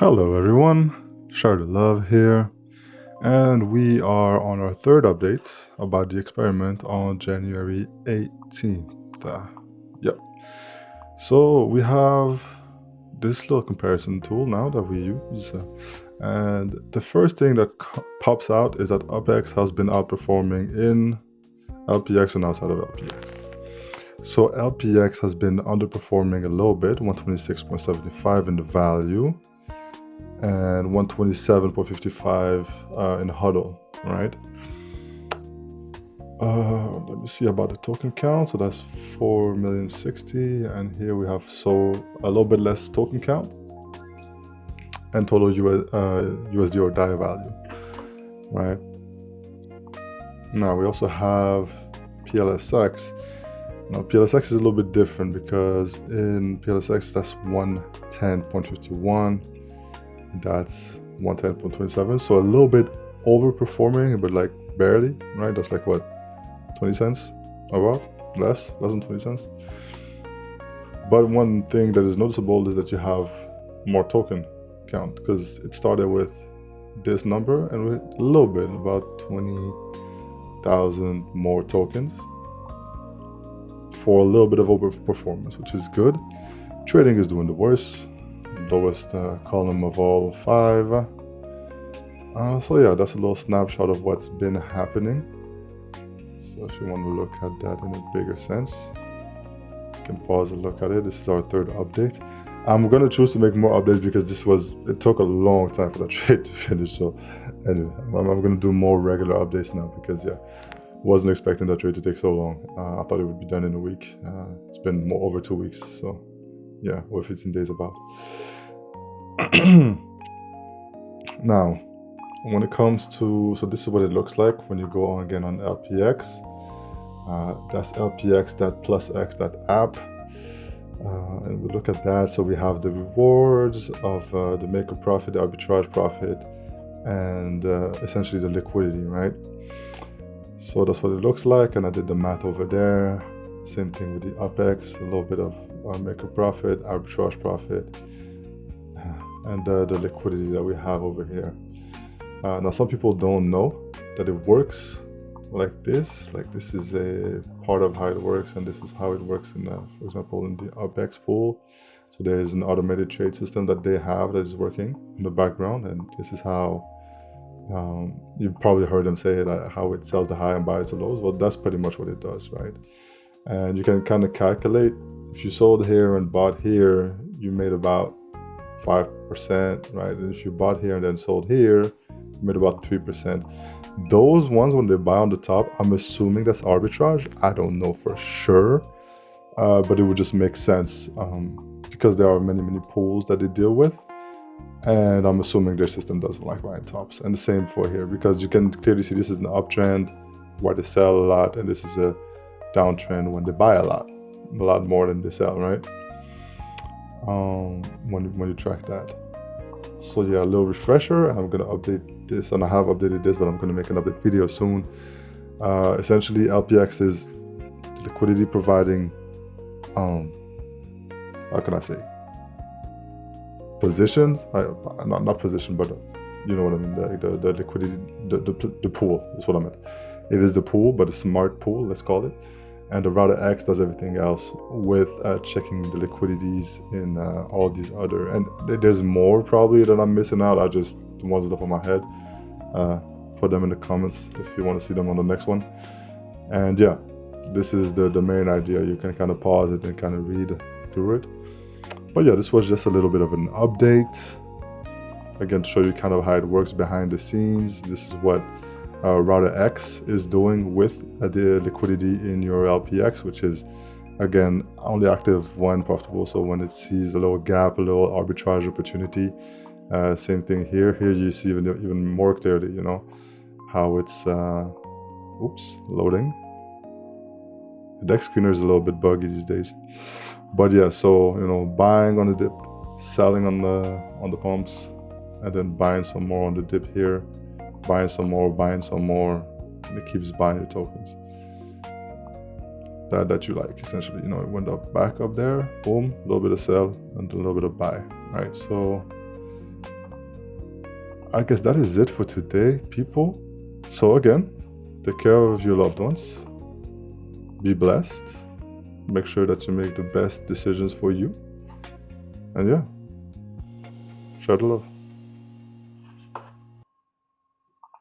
Hello everyone, Share the Love here, and we are on our third update about the experiment on January 18th. Yep. So we have this little comparison tool now that we use, and the first thing that pops out is that UPX has been outperforming in LPX and outside of LPX. So LPX has been underperforming a little bit, 126.75 in the value, and 127.55 in huddle, right? Let me see about the token count. So that's 4,060,000, and here we have a little bit less token count and total USD or DAI value, right? Now we also have PLSX. Now PLSX is a little bit different because in PLSX that's 110.51. That's 110.27, so a little bit overperforming, but like barely, right? That's like what, 20 cents, about less than 20 cents. But one thing that is noticeable is that you have more token count, because it started with this number and with a little bit, about 20,000 more tokens for a little bit of overperformance, which is good. Trading is doing the worst. Lowest column of all 5. So yeah, that's a little snapshot of what's been happening. So if you want to look at that in a bigger sense, you can pause and look at it. This is our third update. I'm going to choose to make more updates because it took a long time for that trade to finish. So anyway, I'm going to do more regular updates now because wasn't expecting that trade to take so long. I thought it would be done in a week. It's been over 2 weeks. So yeah, or 15 days about. Now, when it comes to, so this is what it looks like when you go on again on LPX. That's LPX.plusx.app. And we look at that. So we have the rewards of the maker profit, the arbitrage profit, and essentially the liquidity, right? So that's what it looks like. And I did the math over there. Same thing with the UPX, a little bit of maker profit, arbitrage profit, and the liquidity that we have over here. Now some people don't know that it works like this. Like this is a part of how it works, and this is how it works in, for example, in the UPX pool. So there's an automated trade system that they have that is working in the background, and this is how you've probably heard them say that how it sells the high and buys the lows. Well, that's pretty much what it does, right? And you can kind of calculate, if you sold here and bought here, you made about 5%, right? And if you bought here and then sold here, you made about 3%. Those ones, when they buy on the top, I'm assuming that's arbitrage. I don't know for sure, but it would just make sense because there are many pools that they deal with, and I'm assuming their system doesn't like buying tops. And the same for here, because you can clearly see this is an uptrend where they sell a lot, and this is a downtrend when they buy a lot more than they sell, right? When you track that. So yeah, a little refresher, and I'm gonna update this, and I have updated this, but I'm gonna make an update video soon. Essentially, LPX is liquidity providing, how can I say, positions? Not position, but you know what I mean. The liquidity, the pool is what I meant. It is the pool, but a smart pool, let's call it. And the router X does everything else with checking the liquidities in all these other. And there's more probably that I'm missing out. I just, the ones that are on my head, put them in the comments if you want to see them on the next one. And yeah, this is the main idea. You can kind of pause it and kind of read through it. But yeah, this was just a little bit of an update. Again, to show you kind of how it works behind the scenes. This is what router X is doing with the liquidity in your LPX, which is again only active when profitable. So when it sees a little gap, a little arbitrage opportunity, same thing here. Here you see even more clearly, you know, how it's loading. The deck screener is a little bit buggy these days, but yeah. So you know, buying on the dip, selling on the pumps, and then buying some more on the dip here. Buying some more, and it keeps buying the tokens that you like, essentially. You know, it went up back up there, boom, a little bit of sell and a little bit of buy, right? So I guess that is it for today, people. So again, take care of your loved ones. Be blessed. Make sure that you make the best decisions for you. And yeah, share the love.